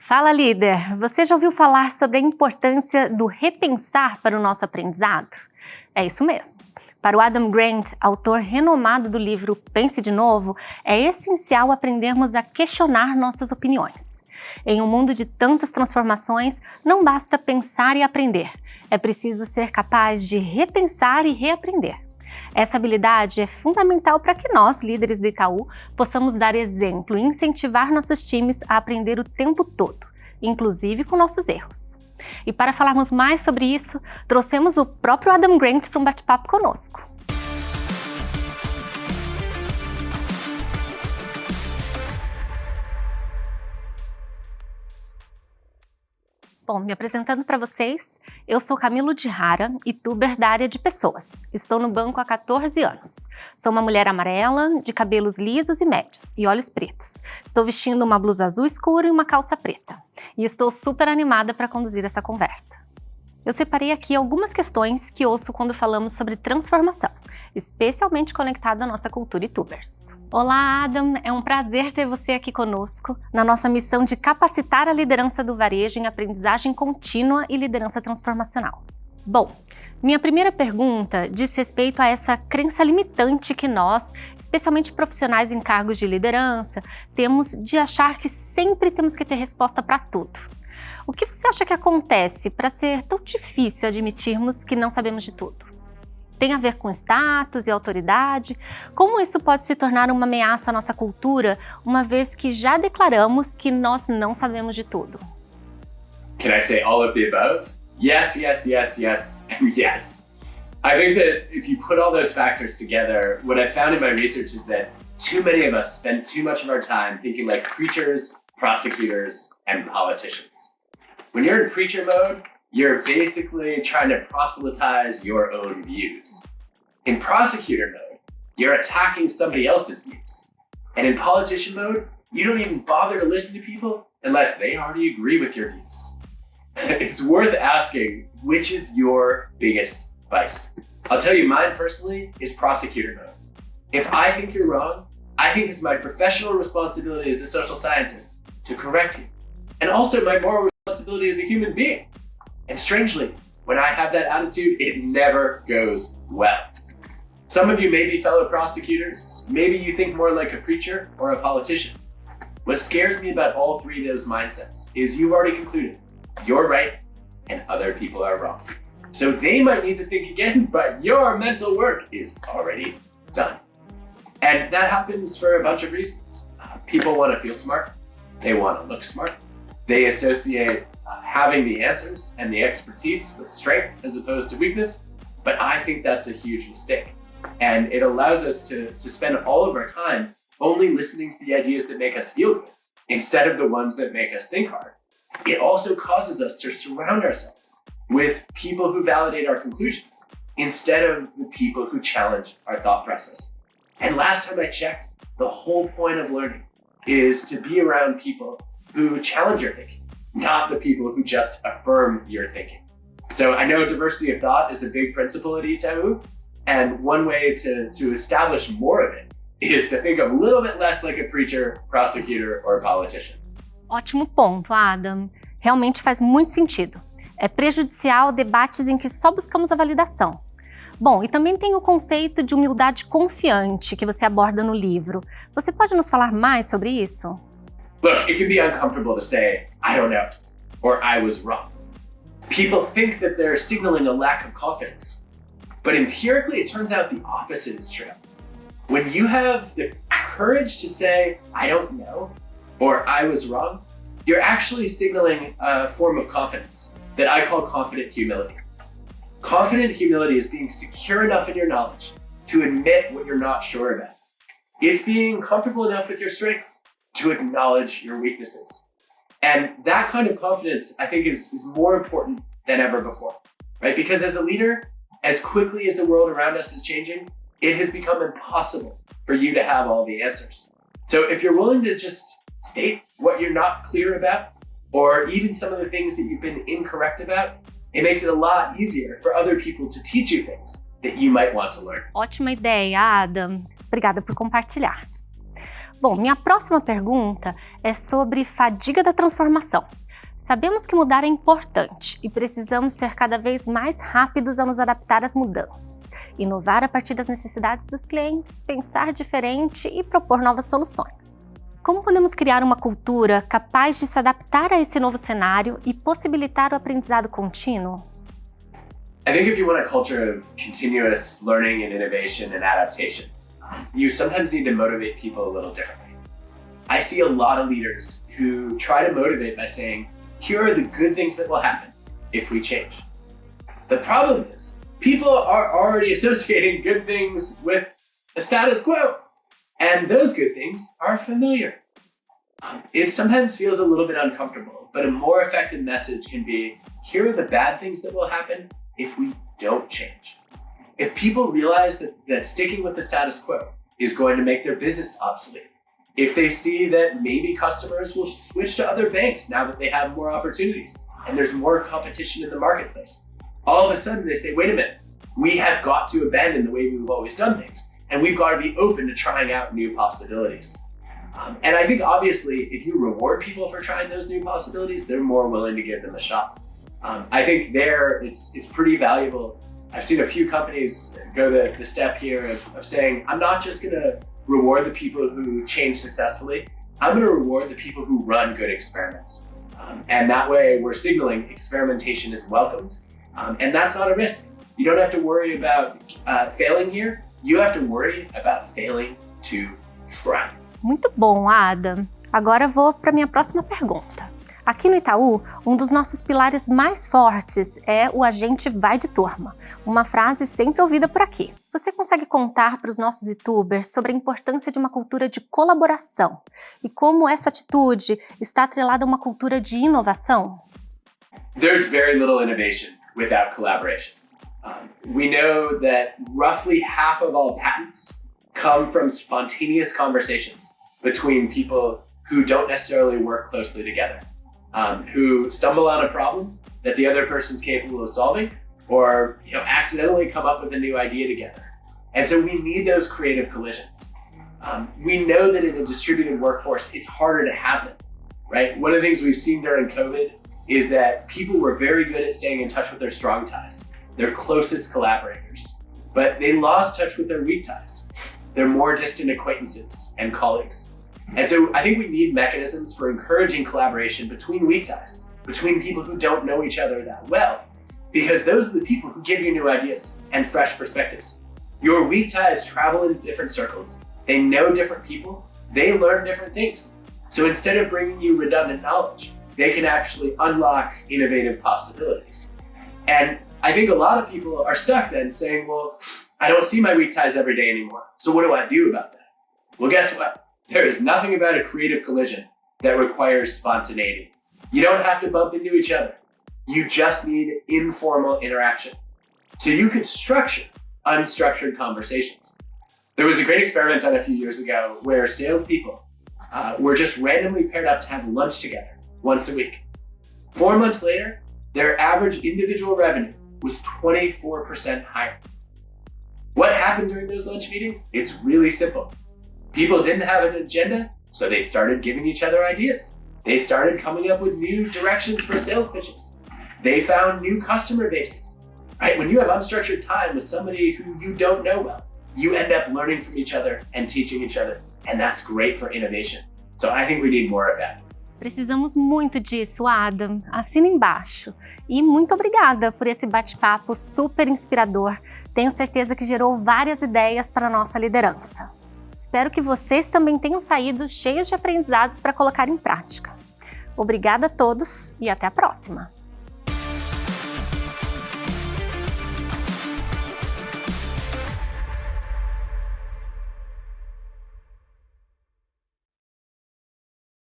Fala, líder! Você já ouviu falar sobre a importância do repensar para o nosso aprendizado? É isso mesmo. Para o Adam Grant, autor renomado do livro Pense de Novo, é essencial aprendermos a questionar nossas opiniões. Em um mundo de tantas transformações, não basta pensar e aprender. É preciso ser capaz de repensar e reaprender. Essa habilidade é fundamental para que nós, líderes do Itaú, possamos dar exemplo e incentivar nossos times a aprender o tempo todo, inclusive com nossos erros. E para falarmos mais sobre isso, trouxemos o próprio Adam Grant para um bate-papo conosco. Bom, me apresentando para vocês, eu sou Camilo de Rara, youtuber da área de pessoas. Estou no banco há 14 anos. Sou uma mulher amarela, de cabelos lisos e médios e olhos pretos. Estou vestindo uma blusa azul escura e uma calça preta. E estou super animada para conduzir essa conversa. Eu separei aqui algumas questões que ouço quando falamos sobre transformação, especialmente conectado à nossa cultura youtubers. Olá, Adam! É um prazer ter você aqui conosco na nossa missão de capacitar a liderança do varejo em aprendizagem contínua e liderança transformacional. Bom, minha primeira pergunta diz respeito a essa crença limitante que nós, especialmente profissionais em cargos de liderança, temos de achar que sempre temos que ter resposta para tudo. O que você acha que acontece para ser tão difícil admitirmos que não sabemos de tudo? Tem a ver com status e autoridade? Como isso pode se tornar uma ameaça à nossa cultura, uma vez que já declaramos que nós não sabemos de tudo? Can I say all of the above? Yes, yes, yes, yes, and yes. I think that if you put all those factors together, what I found in my research is that too many of us spend too much of our time thinking like preachers, prosecutors, and politicians. When you're in preacher mode, you're basically trying to proselytize your own views. In prosecutor mode, you're attacking somebody else's views. And in politician mode, you don't even bother to listen to people unless they already agree with your views. It's worth asking, which is your biggest vice? I'll tell you, mine personally is prosecutor mode. If I think you're wrong, I think it's my professional responsibility as a social scientist to correct you. And also my moral responsibility as a human being. And strangely, when I have that attitude, it never goes well. Some of you may be fellow prosecutors. Maybe you think more like a preacher or a politician. What scares me about all three of those mindsets is you've already concluded you're right and other people are wrong. So they might need to think again, but your mental work is already done. And that happens for a bunch of reasons. People want to feel smart. They want to look smart. They associate having the answers and the expertise with strength as opposed to weakness, but I think that's a huge mistake. And it allows us to spend all of our time only listening to the ideas that make us feel good, instead of the ones that make us think hard. It also causes us to surround ourselves with people who validate our conclusions, instead of the people who challenge our thought process. And last time I checked, the whole point of learning is to be around people who challenge your thinking, not the people who just affirm your thinking. So I know diversity of thought is a big principle at Itaú, and one way to establish more of it is to think a little bit less like a preacher, prosecutor, or politician. Ótimo ponto, Adam. Realmente faz muito sentido. É prejudicial debates em que só buscamos a validação. Bom, e também tem o conceito de humildade confiante que você aborda no livro. Você pode nos falar mais sobre isso? Look, it can be uncomfortable to say, I don't know, or I was wrong. People think that they're signaling a lack of confidence. But empirically, it turns out the opposite is true. When you have the courage to say, I don't know, or I was wrong, you're actually signaling a form of confidence that I call confident humility. Confident humility is being secure enough in your knowledge to admit what you're not sure about. It's being comfortable enough with your strengths to acknowledge your weaknesses. And that kind of confidence, I think, is more important than ever before, right? Because as a leader, as quickly as the world around us is changing, it has become impossible for you to have all the answers. So if you're willing to just state what you're not clear about, or even some of the things that you've been incorrect about, it makes it a lot easier for other people to teach you things that you might want to learn. Ótima ideia, Adam. Obrigada por compartilhar. Bom, minha próxima pergunta é sobre fadiga da transformação. Sabemos que mudar é importante e precisamos ser cada vez mais rápidos ao nos adaptar às mudanças, inovar a partir das necessidades dos clientes, pensar diferente e propor novas soluções. Como podemos criar uma cultura capaz de se adaptar a esse novo cenário e possibilitar o aprendizado contínuo? I think if you want a culture of continuous learning and innovation and adaptation, you sometimes need to motivate people a little differently. I see a lot of leaders who try to motivate by saying, here are the good things that will happen if we change. The problem is, people are already associating good things with the status quo, and those good things are familiar. It sometimes feels a little bit uncomfortable, but a more effective message can be, here are the bad things that will happen if we don't change. If people realize that sticking with the status quo is going to make their business obsolete, if they see that maybe customers will switch to other banks now that they have more opportunities and there's more competition in the marketplace, all of a sudden they say, wait a minute, we have got to abandon the way we've always done things, and we've got to be open to trying out new possibilities. And I think obviously if you reward people for trying those new possibilities, they're more willing to give them a shot. I think it's pretty valuable. I've seen a few companies go the step here of saying, I'm not just gonna reward the people who change successfully, I'm gonna reward the people who run good experiments. And that way we're signaling experimentation is welcomed, and that's not a risk. You don't have to worry about failing here, you have to worry about failing to try. Muito bom, Adam. Agora vou para minha próxima pergunta. Aqui no Itaú, um dos nossos pilares mais fortes é o a gente vai de turma, uma frase sempre ouvida por aqui. Você consegue contar para os nossos youtubers sobre a importância de uma cultura de colaboração e como essa atitude está atrelada a uma cultura de inovação? There's very little innovation without collaboration. We know that roughly half of all patents come from spontaneous conversations between people who don't necessarily work closely together. Who stumble on a problem that the other person's capable of solving, or accidentally come up with a new idea together. And so we need those creative collisions. We know that in a distributed workforce, it's harder to have them, right? One of the things we've seen during COVID is that people were very good at staying in touch with their strong ties, their closest collaborators, but they lost touch with their weak ties, their more distant acquaintances and colleagues. And so I think we need mechanisms for encouraging collaboration between weak ties, between people who don't know each other that well, because those are the people who give you new ideas and fresh perspectives. Your weak ties travel in different circles, they know different people, they learn different things. So instead of bringing you redundant knowledge, they can actually unlock innovative possibilities. And I think a lot of people are stuck then saying, well, I don't see my weak ties every day anymore, so what do I do about that? Well, guess what? There is nothing about a creative collision that requires spontaneity. You don't have to bump into each other. You just need informal interaction. So you could structure unstructured conversations. There was a great experiment done a few years ago where salespeople were just randomly paired up to have lunch together once a week. 4 months later, their average individual revenue was 24% higher. What happened during those lunch meetings? It's really simple. People didn't have an agenda, so they started giving each other ideas. They started coming up with new directions for sales pitches. They found new customer bases, right? When you have unstructured time with somebody who you don't know well, you end up learning from each other and teaching each other, and that's great for innovation. So I think we need more of that. Precisamos muito disso, Adam. Assina embaixo. E muito obrigada por esse bate-papo super inspirador. Tenho certeza que gerou várias ideias para a nossa liderança. Espero que vocês também tenham saído cheios de aprendizados para colocar em prática. Obrigada a todos e até a próxima!